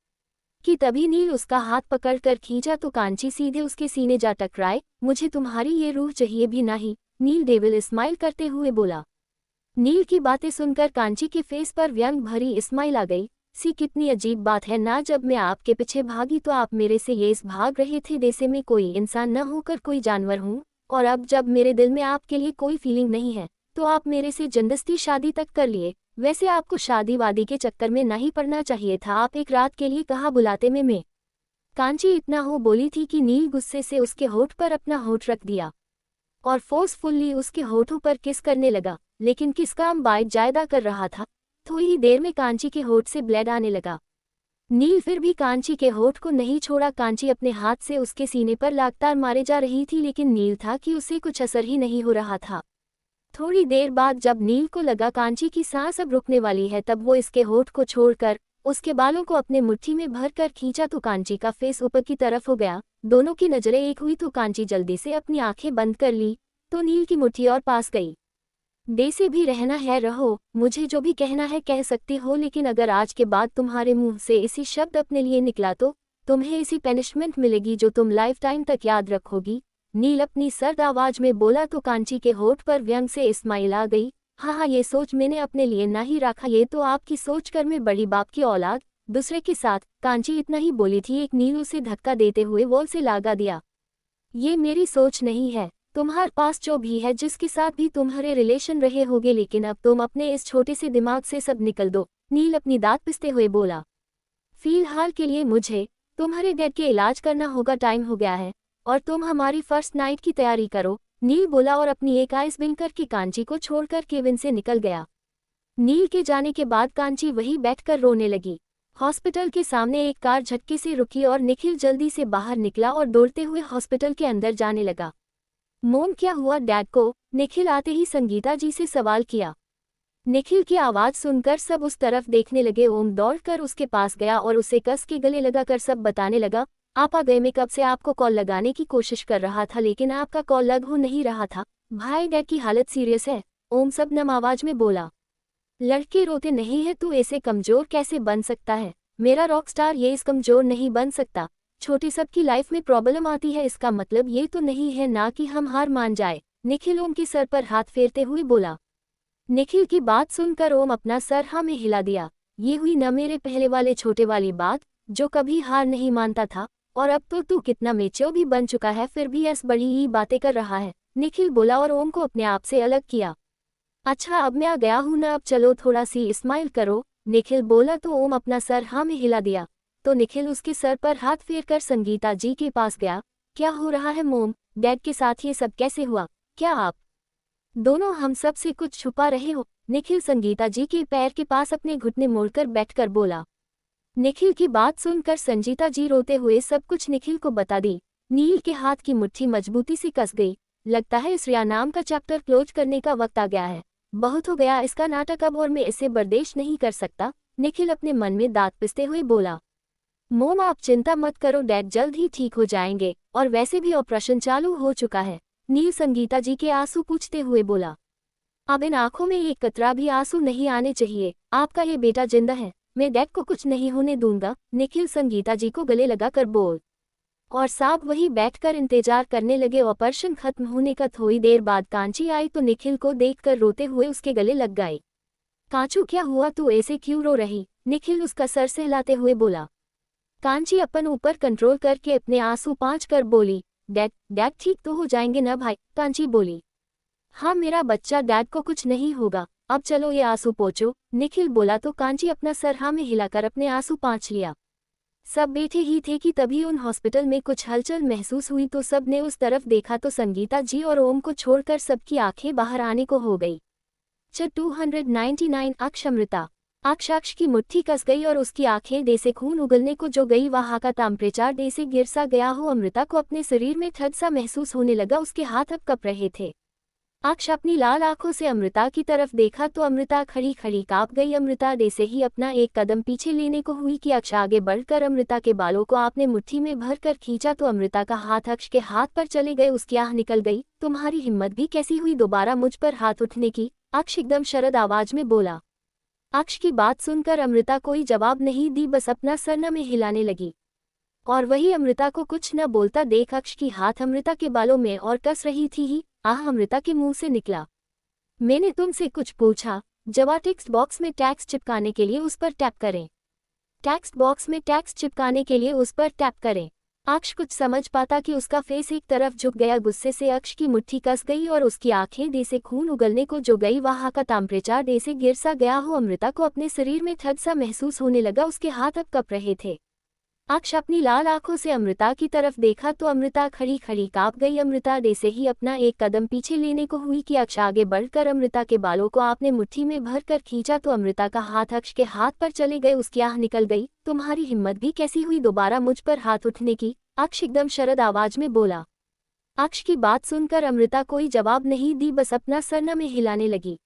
Speaker 1: कि तभी नील उसका हाथ पकड़कर खींचा तो कांची सीधे उसके सीने जा टकराए। मुझे तुम्हारी ये रूह चाहिए भी नहीं, नील डेविल स्माइल करते हुए बोला। नील की बातें सुनकर कांची के फेस पर व्यंग भरी स्माइल आ गई। सी, कितनी अजीब बात है ना, जब मैं आपके पीछे भागी तो आप मेरे से ये भाग रहे थे जैसे मैं कोई इंसान न होकर कोई जानवर हूँ, और अब जब मेरे दिल में आपके लिए कोई फीलिंग नहीं है तो आप मेरे से जबरदस्ती शादी तक कर लिए। वैसे आपको शादी वादी के चक्कर में नहीं पड़ना चाहिए था, आप एक रात के लिए कहाँ बुलाते में मैं। कांची इतना हो बोली थी कि नील गुस्से से उसके होठ पर अपना होठ रख दिया और फोर्सफुल्ली उसके होठों पर किस करने लगा, लेकिन किस काम बाइट जायदा कर रहा था। थोड़ी ही देर में कांची के होठ से ब्लड आने लगा। नील फिर भी कांची के होठ को नहीं छोड़ा। कांची अपने हाथ से उसके सीने पर लगातार मारे जा रही थी, लेकिन नील था कि उसे कुछ असर ही नहीं हो रहा था। थोड़ी देर बाद जब नील को लगा कांची की सांस अब रुकने वाली है, तब वो इसके होठ को छोड़कर उसके बालों को अपने मुट्ठी में भरकर खींचा तो कांची का फेस ऊपर की तरफ हो गया। दोनों की नजरें एक हुई तो कांची जल्दी से अपनी आंखें बंद कर ली तो नील की मुट्ठी और पास गई। डे से भी रहना है रहो, मुझे जो भी कहना है कह सकती हो, लेकिन अगर आज के बाद तुम्हारे मुंह से इसी शब्द अपने लिए निकला तो तुम्हें इसी पनिशमेंट मिलेगी जो तुम लाइफ टाइम तक याद रखोगी, नील अपनी सर्द आवाज में बोला तो कांची के होठ पर व्यंग से स्माइल आ गई। हाँ हाँ, ये सोच मैंने अपने लिए ना ही रखा, ये तो आपकी सोच कर मैं बड़ी बाप की औलाद दूसरे के साथ। कांची इतना ही बोली थी, एक नील उसे धक्का देते हुए वॉल से लगा दिया। ये मेरी सोच नहीं है, तुम्हारे पास जो भी है, जिसके साथ भी तुम्हारे रिलेशन रहे होगे, लेकिन अब तुम अपने इस छोटे से दिमाग से सब निकल दो। नील अपनी दांत पिसते हुए बोला। फिलहाल के लिए मुझे तुम्हारे डैड के इलाज करना होगा, टाइम हो गया है, और तुम हमारी फर्स्ट नाइट की तैयारी करो। नील बोला और अपनी एक आइस बिन करके कांची को छोड़कर केविन से निकल गया। नील के जाने के बाद कांची वहीं बैठकर रोने लगी। हॉस्पिटल के सामने एक कार झटके से रुकी और निखिल जल्दी से बाहर निकला और दौड़ते हुए हॉस्पिटल के अंदर जाने लगा। मोम, क्या हुआ डैड को? निखिल आते ही संगीता जी से सवाल किया। निखिल की आवाज सुनकर सब उस तरफ देखने लगे। ओम दौड़कर उसके पास गया और उसे कस के गले लगाकर सब बताने लगा। आप आ गए, मैं कब से आपको कॉल लगाने की कोशिश कर रहा था, लेकिन आपका कॉल लग हो नहीं रहा था। भाई, डैड की हालत सीरियस है, ओम सबनम आवाज में बोला। लड़के रोते नहीं है, तू ऐसे कमजोर कैसे बन सकता है? मेरा रॉक स्टार ये इस कमजोर नहीं बन सकता। छोटी सबकी लाइफ में प्रॉब्लम आती है, इसका मतलब ये तो नहीं है ना कि हम हार मान जाए। निखिल ओम के सर पर हाथ फेरते हुए बोला। निखिल की बात सुनकर ओम अपना सर हाँ में हिला दिया। ये हुई न मेरे पहले वाले छोटे वाली बात, जो कभी हार नहीं मानता था, और अब तो तू कितना मेच्योर भी बन चुका है, फिर भी ऐसी बड़ी ही बातें कर रहा है। निखिल बोला और ओम को अपने आप से अलग किया। अच्छा, अब मैं आ गया हूं ना, अब चलो थोड़ा सी स्माइल करो। निखिल बोला तो ओम अपना सर हाँ में हिला दिया। तो निखिल उसके सर पर हाथ फेरकर संगीता जी के पास गया। क्या हो रहा है मोम? डैड के साथ ये सब कैसे हुआ? क्या आप दोनों हम सब से कुछ छुपा रहे हो? निखिल संगीता जी के पैर के पास अपने घुटने मोड़कर बैठकर बोला। निखिल की बात सुनकर संगीता जी रोते हुए सब कुछ निखिल को बता दी। नील के हाथ की मुट्ठी मजबूती से कस गई। लगता है इस रिया नाम का चैप्टर क्लोज करने का वक्त आ गया है। बहुत हो गया इसका नाटक अब, और मैं इसे बर्दाश्त नहीं कर सकता। निखिल अपने मन में दांत पिसते हुए बोला। मोम, आप चिंता मत करो, डैड जल्द ही ठीक हो जाएंगे, और वैसे भी ऑपरेशन चालू हो चुका है। नील संगीता जी के आंसू पूछते हुए बोला। अब इन आंखों में एक कतरा भी आंसू नहीं आने चाहिए। आपका ये बेटा जिंदा है, मैं डैड को कुछ नहीं होने दूंगा। निखिल संगीता जी को गले लगाकर बोल और साहब वहीं बैठकर इंतजार करने लगे। ऑपरेशन खत्म होने का थोड़ी देर बाद कांची आई तो निखिल को देखकर रोते हुए उसके गले लग गई। कांचू, क्या हुआ, तू ऐसे क्यों रो रही? निखिल उसका सर सहलाते हुए बोला। कांची अपन ऊपर कंट्रोल करके अपने आंसू पोंछ कर बोली। डैड डैड ठीक तो हो जाएंगे ना भाई? कांची बोली। हाँ मेरा बच्चा, डैड को कुछ नहीं होगा, अब चलो ये आंसू पोंछो। निखिल बोला तो कांची अपना सर हाँ में हिलाकर अपने आंसू पोंछ लिया। सब बैठे ही थे कि तभी उन हॉस्पिटल में कुछ हलचल महसूस हुई तो सब ने उस तरफ देखा तो संगीता जी और ओम को छोड़कर सबकी आंखें बाहर आने को हो गई। 299 अक्षमृता। अक्ष की मुट्ठी कस गई और उसकी आंखें दे से खून उगलने को जो गई, वहां का टेम्परेचर दे से गिर सा गया हो। अमृता को अपने शरीर में ठंड सा महसूस होने लगा, उसके हाथ अब कँप रहे थे। अक्ष अपनी लाल आंखों से अमृता की तरफ देखा तो अमृता खड़ी खड़ी कांप गई। अमृता दे से ही अपना एक कदम पीछे लेने को हुई कि अक्ष आगे बढ़कर अमृता के बालों को आपने मुट्ठी में भरकर खींचा तो अमृता का हाथ अक्ष के हाथ पर चले गए। उसकी आह निकल गई। तुम्हारी हिम्मत भी कैसी हुई दोबारा मुझ पर हाथ उठने की? अक्ष एकदम शरद आवाज में बोला। अक्ष की बात सुनकर अमृता कोई जवाब नहीं दी, बस अपना सर न में हिलाने लगी। और वही अमृता को कुछ न बोलता देख अक्ष की हाथ अमृता के बालों में और कस रही थी ही आह अमृता के मुंह से निकला। मैंने तुमसे कुछ पूछा, जवाब टेक्स्ट बॉक्स में टैक्स चिपकाने के लिए उस पर टैप करें। टेक्स्ट बॉक्स में टैक्स चिपकाने के लिए उस पर टैप करें। अक्ष कुछ समझ पाता कि उसका फेस एक तरफ झुक गया। गुस्से से अक्ष की मुट्ठी कस गई और उसकी आंखें दे से खून उगलने को जो गई, वहां का टेम्परेचर दे से गिर सा गया हो। अमृता को अपने शरीर में ठंड सा महसूस होने लगा, उसके हाथ अब कँप रहे थे। अक्ष अपनी लाल आंखों से अमृता की तरफ देखा तो अमृता खड़ी खड़ी कांप गई। अमृता दे से ही अपना एक कदम पीछे लेने को हुई कि अक्ष आगे बढ़कर अमृता के बालों को आपने मुट्ठी में भरकर खींचा तो अमृता का हाथ अक्ष के हाथ पर चले गए। उसकी आह निकल गई। तुम्हारी हिम्मत भी कैसी हुई दोबारा मुझ पर हाथ उठने की? अक्ष एकदम शरद आवाज में बोला। अक्ष की बात सुनकर अमृता कोई जवाब नहीं दी, बस अपना सर न में हिलाने लगी।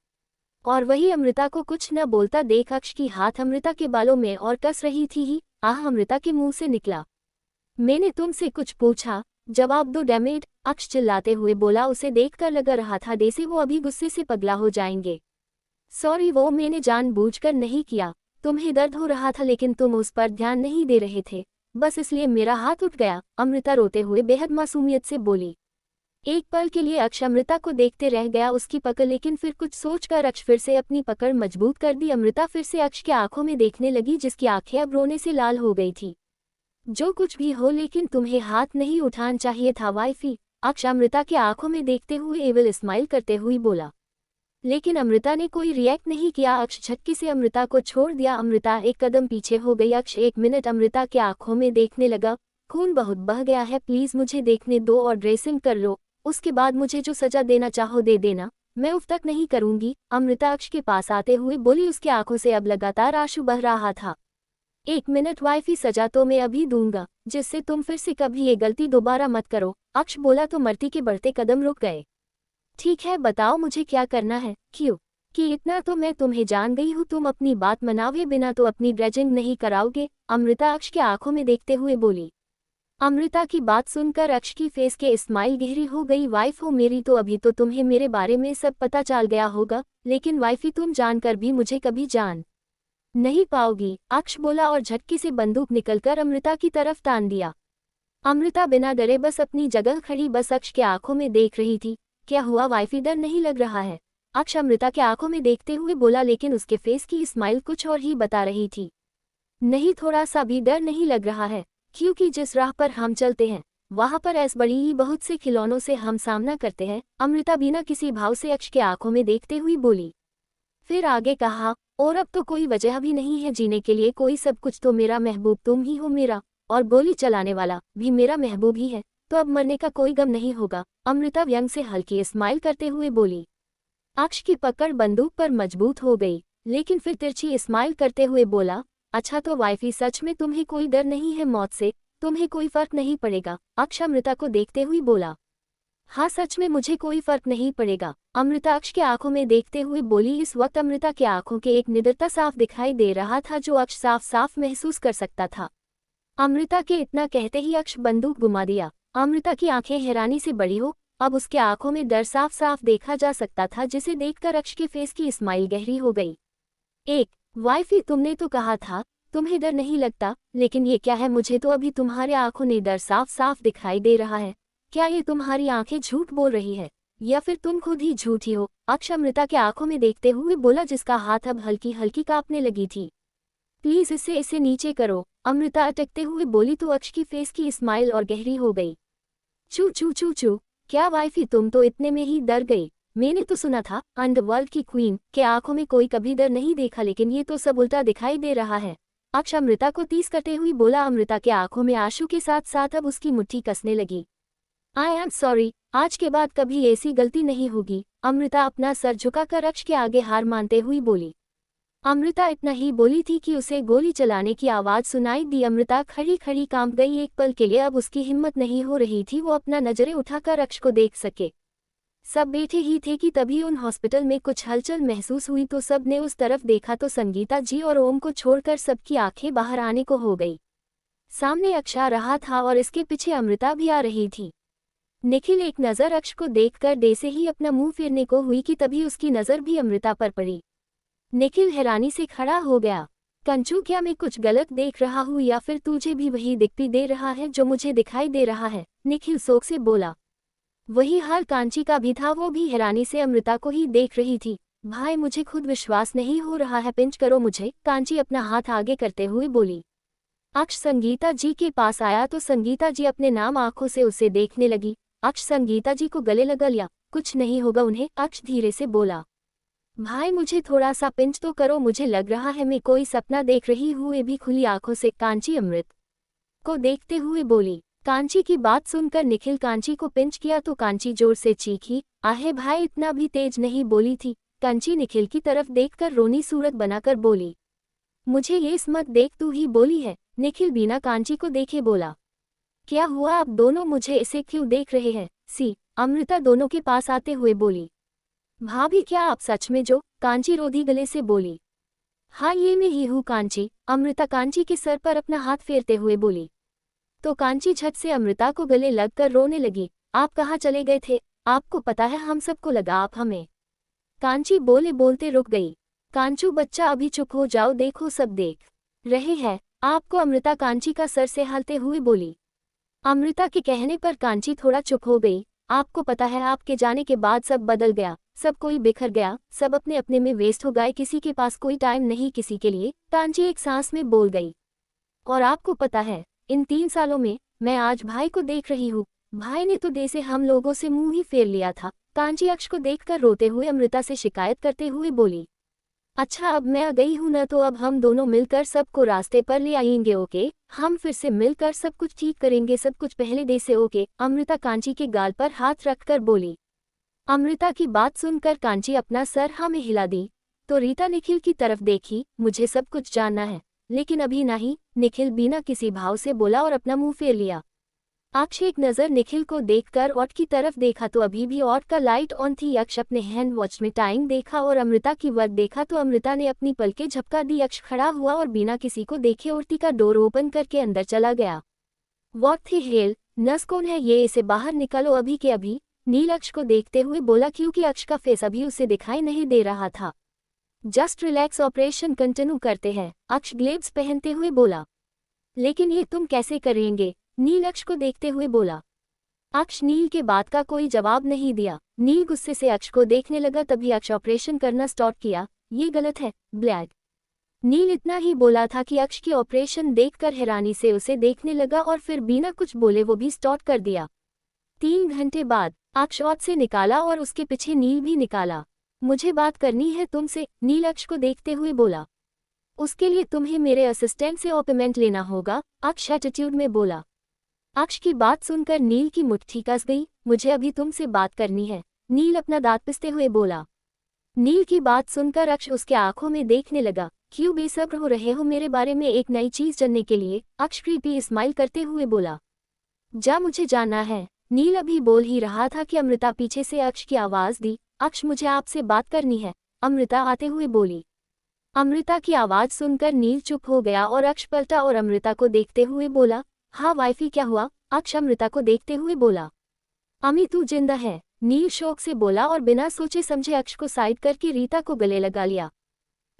Speaker 1: और वही अमृता को कुछ न बोलता देख अक्ष की हाथ अमृता के बालों में और कस रही थी ही आह अमृता के मुंह से निकला। मैंने तुमसे कुछ पूछा, जवाब दो डैमेड। अक्ष चिल्लाते हुए बोला। उसे देखकर लग रहा था जैसे वो अभी गुस्से से पगला हो जाएंगे। सॉरी, वो मैंने जानबूझकर नहीं किया। तुम्हें दर्द हो रहा था लेकिन तुम उस पर ध्यान नहीं दे रहे थे, बस इसलिए मेरा हाथ उठ गया। अमृता रोते हुए बेहद मासूमियत से बोली। एक पल के लिए अक्ष अमृता को देखते रह गया उसकी पकड़, लेकिन फिर कुछ सोचकर अक्ष फिर से अपनी पकड़ मजबूत कर दी। अमृता फिर से अक्ष की आंखों में देखने लगी, जिसकी आंखें अब रोने से लाल हो गई थी। जो कुछ भी हो, लेकिन तुम्हें हाथ नहीं उठाना चाहिए था वाइफी, अक्ष अमृता की आंखों में देखते हुए एविल स्माइल करते हुए बोला। लेकिन अमृता ने कोई रिएक्ट नहीं किया। अक्ष झटके से अमृता को छोड़ दिया। अमृता एक कदम पीछे हो गई। अक्ष 1 मिनट अमृता के आंखों में देखने लगा। खून बहुत बह गया है, प्लीज मुझे देखने दो और ड्रेसिंग कर लो, उसके बाद मुझे जो सजा देना चाहो दे देना, मैं उफ तक नहीं करूंगी, अमृता अक्ष के पास आते हुए बोली। उसकी आंखों से अब लगातार आंसू बह रहा था। 1 मिनट वाइफी, सजा तो मैं अभी दूंगा, जिससे तुम फिर से कभी ये गलती दोबारा मत करो, अक्ष बोला तो मरती के बढ़ते कदम रुक गए। ठीक है, बताओ मुझे क्या करना है। क्यों कि इतना तो मैं तुम्हें जान गई हूँ, तुम अपनी बात मनावे बिना तो अपनी ड्रेजिंग नहीं कराओगे, अमृता अक्ष के आंखों में देखते हुए बोली। अमृता की बात सुनकर अक्ष की फेस के स्माइल गहरी हो गई। वाइफ हो मेरी तो अभी तो तुम्हें मेरे बारे में सब पता चल गया होगा, लेकिन वाइफी तुम जानकर भी मुझे कभी जान नहीं पाओगी, अक्ष बोला और झटके से बंदूक निकलकर अमृता की तरफ तान दिया। अमृता बिना डरे बस अपनी जगह खड़ी बस अक्ष के आंखों में देख रही थी। क्या हुआ वाइफी, डर नहीं लग रहा है, अक्ष अमृता के आंखों में देखते हुए बोला, लेकिन उसके फेस की स्माइल कुछ और ही बता रही थी। नहीं, थोड़ा सा भी डर नहीं लग रहा है, क्योंकि जिस राह पर हम चलते हैं वहां पर ऐसे बड़ी ही बहुत से खिलौनों से हम सामना करते हैं, अमृता बिना किसी भाव से अक्ष के आंखों में देखते हुए बोली। फिर आगे कहा, और अब तो कोई वजह भी नहीं है जीने के लिए, कोई सब कुछ तो मेरा महबूब तुम ही हो मेरा, और गोली चलाने वाला भी मेरा महबूब ही है, तो अब मरने का कोई गम नहीं होगा, अमृता व्यंग से हल्की स्माइल करते हुए बोली। अक्ष की पकड़ बंदूक पर मजबूत हो गई, लेकिन फिर तिरछी स्माइल करते हुए बोला, अच्छा तो वाइफी सच में तुम्हें कोई डर नहीं है मौत से, तुम्हें कोई फर्क नहीं पड़ेगा, अक्ष अमृता को देखते हुए बोला। हाँ सच में मुझे कोई फर्क नहीं पड़ेगा, अमृता अक्ष के आंखों में देखते हुए बोली। इस वक्त अमृता की आंखों के एक निडरता साफ दिखाई दे रहा था, जो अक्ष साफ साफ महसूस कर सकता था। अमृता के इतना कहते ही अक्ष बंदूक घुमा दिया। अमृता की आंखें हैरानी से बड़ी हो, अब उसके आंखों में डर साफ साफ देखा जा सकता था, जिसे देखकर अक्ष के फेस की स्माइल गहरी हो गई। एक वाइफी, तुमने तो कहा था तुम्हें डर नहीं लगता, लेकिन ये क्या है, मुझे तो अभी तुम्हारे आंखों में डर साफ साफ दिखाई दे रहा है, क्या ये तुम्हारी आंखें झूठ बोल रही है या फिर तुम खुद ही झूठी हो, अक्ष अमृता के आंखों में देखते हुए बोला, जिसका हाथ अब हल्की हल्की कांपने लगी थी। प्लीज इसे नीचे करो, अमृता अटकते हुए बोली तो अक्ष की फेस की स्माइल और गहरी हो गई। चू चू चू चू, क्या वाइफी तुम तो इतने में ही डर गई, मैंने तो सुना था अंडरवर्ल्ड की क्वीन के आंखों में कोई कभी डर नहीं देखा, लेकिन ये तो सब उल्टा दिखाई दे रहा है, अक्ष अमृता को टीस करते हुए बोला। अमृता के आंखों में आंसू के साथ साथ अब उसकी मुट्ठी कसने लगी। आई एम सॉरी, आज के बाद कभी ऐसी गलती नहीं होगी, अमृता अपना सर झुकाकर अक्ष के आगे हार मानते हुए बोली। अमृता इतना ही बोली थी कि उसे गोली चलाने की आवाज सुनाई दी। अमृता खड़ी खड़ी कांप गई। एक पल के लिए अब उसकी हिम्मत नहीं हो रही थी वो अपना नजरें उठाकर अक्ष को देख सके। सब बैठे ही थे कि तभी उन हॉस्पिटल में कुछ हलचल महसूस हुई, तो सब ने उस तरफ देखा तो संगीता जी और ओम को छोड़कर सबकी आंखें बाहर आने को हो गई। सामने अक्ष आ रहा था और इसके पीछे अमृता भी आ रही थी। निखिल एक नज़र अक्ष को देखकर दे से ही अपना मुंह फेरने को हुई कि तभी उसकी नज़र भी अमृता पर पड़ी। निखिल हैरानी से खड़ा हो गया। कंचू, क्या मैं कुछ गलत देख रहा हूँ या फिर तुझे भी वही दिखती दे रहा है जो मुझे दिखाई दे रहा है, निखिल शोक से बोला। वही हाल कांची का भी था, वो भी हैरानी से अमृता को ही देख रही थी। भाई मुझे खुद विश्वास नहीं हो रहा है, पिंच करो मुझे, कांची अपना हाथ आगे करते हुए बोली। अक्ष संगीता जी के पास आया तो संगीता जी अपने नाम आंखों से उसे देखने लगी। अक्ष संगीता जी को गले लगा लिया। कुछ नहीं होगा उन्हें, अक्ष धीरे से बोला। भाई मुझे थोड़ा सा पिंच तो करो, मुझे लग रहा है मैं कोई सपना देख रही हूँ, ये भी खुली आंखों से, कांची अमृत को देखते हुए बोली। कांची की बात सुनकर निखिल कांची को पिंच किया तो कांची जोर से चीखी। आहे भाई, इतना भी तेज नहीं बोली थी। कांची निखिल की तरफ देखकर रोनी सूरत बनाकर बोली। मुझे ये मत देख, तू ही बोली है, निखिल बिना कांची को देखे बोला। क्या हुआ, आप दोनों मुझे इसे क्यों देख रहे हैं, सी अमृता दोनों के पास आते हुए बोली। भाभी क्या आप सच में जो, कांची रोधी गले से बोली। हाँ ये मैं ही हूँ कांची, अमृता कांची के सर पर अपना हाथ फेरते हुए बोली। तो कांची झट से अमृता को गले लगकर रोने लगी। आप कहाँ चले गए थे, आपको पता है हम सबको लगा आप हमें। कांची बोले बोलते रुक गई। कांचू बच्चा अभी चुप हो जाओ, देखो सब देख रहे हैं आपको, अमृता कांची का सर से हालते हुए बोली। अमृता के कहने पर कांची थोड़ा चुप हो गई। आपको पता है आपके जाने के बाद सब बदल गया, सब कोई बिखर गया, सब अपने अपने में वेस्ट हो गए, किसी के पास कोई टाइम नहीं किसी के लिए, कांची एक सांस में बोल गई। और आपको पता है, इन 3 सालों में मैं आज भाई को देख रही हूँ, भाई ने तो दे से हम लोगों से मुंह ही फेर लिया था। कांची अक्ष को देखकर रोते हुए अमृता से शिकायत करते हुए बोली, अच्छा अब मैं आ गई हूं ना, तो अब हम दोनों मिलकर सबको रास्ते पर ले आएंगे। ओके, हम फिर से मिलकर सब कुछ ठीक करेंगे, सब कुछ पहले दे से। ओके, अमृता कांची के गाल पर हाथ रखकर बोली। अमृता की बात सुनकर कांची अपना सर हाँ में हिला दी। तो रीता निखिल की तरफ देखी, मुझे सब कुछ जानना है, लेकिन अभी नहीं, निखिल बिना किसी भाव से बोला और अपना मुंह फेर लिया। अक्ष एक नज़र निखिल को देखकर ऑट की तरफ देखा तो अभी भी ऑट का लाइट ऑन थी। अक्ष अपने हैंड वॉच में टाइम देखा और अमृता की वर्क देखा तो अमृता ने अपनी पलकें झपका दी। अक्ष खड़ा हुआ और बिना किसी को देखे ओटी का डोर ओपन करके अंदर चला गया। व्हाट थी हेल, नर्स कौन है ये, इसे बाहर निकालो अभी के अभी, नील अक्ष को देखते हुए बोला, क्योंकि अक्ष का फेस अभी उसे दिखाई नहीं दे रहा था। जस्ट रिलैक्स, ऑपरेशन कंटिन्यू करते हैं, अक्ष ग्लेव्स पहनते हुए बोला। लेकिन ये तुम कैसे करेंगे, नील अक्ष को देखते हुए बोला। अक्ष नील के बात का कोई जवाब नहीं दिया। नील गुस्से से अक्ष को देखने लगा, तभी अक्ष ऑपरेशन करना स्टार्ट किया। ये गलत है ब्लैक। नील इतना ही बोला था कि अक्ष की ऑपरेशन देखकर हैरानी से उसे देखने लगा और फिर बिना कुछ बोले वो भी स्टार्ट कर दिया। 3 घंटे बाद अक्ष ऑट से निकाला और उसके पीछे नील भी निकाला। मुझे बात करनी है तुमसे, नील अक्ष को देखते हुए बोला। उसके लिए तुम्हें मेरे असिस्टेंट से अपॉइंटमेंट लेना होगा, अक्ष एटीट्यूड में बोला। अक्ष की बात सुनकर नील की मुट्ठी कस गई। मुझे अभी तुमसे बात करनी है, नील अपना दांत पिसते हुए बोला। नील की बात सुनकर अक्ष उसके आंखों में देखने लगा। क्यों बेसब्र हो रहे हो मेरे बारे में एक नई चीज जानने के लिए, अक्ष क्रीपी स्माइल करते हुए बोला। जा, मुझे जानना है। नील अभी बोल ही रहा था कि अमृता पीछे से अक्ष की आवाज दी। अक्ष, मुझे आपसे बात करनी है, अमृता आते हुए बोली। अमृता की आवाज सुनकर नील चुप हो गया और अक्ष पलटा और अमृता को देखते हुए बोला, हाँ वाइफी क्या हुआ, अक्ष अमृता को देखते हुए बोला। अमी तू जिंदा है, नील शौक से बोला और बिना सोचे समझे अक्ष को साइड करके रीता को गले लगा लिया।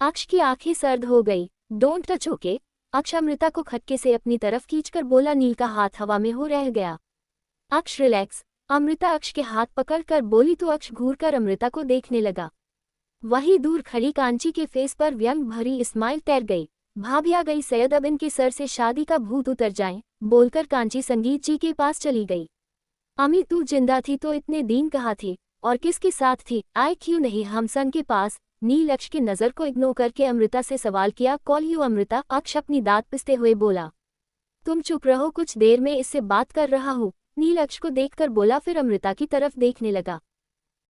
Speaker 1: अक्ष की आंखें सर्द हो गई। डोंट टच ओके, अक्ष अमृता को खटके से अपनी तरफ खींचकर बोला। नील का हाथ हवा में हो रह गया। अक्ष रिलैक्स, अमृता अक्ष के हाथ पकड़कर बोली तो अक्ष घूरकर अमृता को देखने लगा। वहीं दूर खड़ी कांची के फेस पर व्यंग भरी स्माइल तैर गई। भाभी आ गई, सैयद अब इनके सर से शादी का भूत उतर जाए, बोलकर कांची संगीत जी के पास चली गई। अमी तू जिंदा थी तो इतने दिन कहाँ थी और किसके साथ थी, आए क्यों नहीं हम सन के पास। नील अक्ष की नजर को इग्नोर करके अमृता से सवाल किया। कॉल यू अमृता, अक्ष अपनी दांत पिसते हुए बोला। तुम चुप रहो, कुछ देर में इससे बात कर रहा हूँ, नील अक्ष को देखकर बोला, फिर अमृता की तरफ देखने लगा।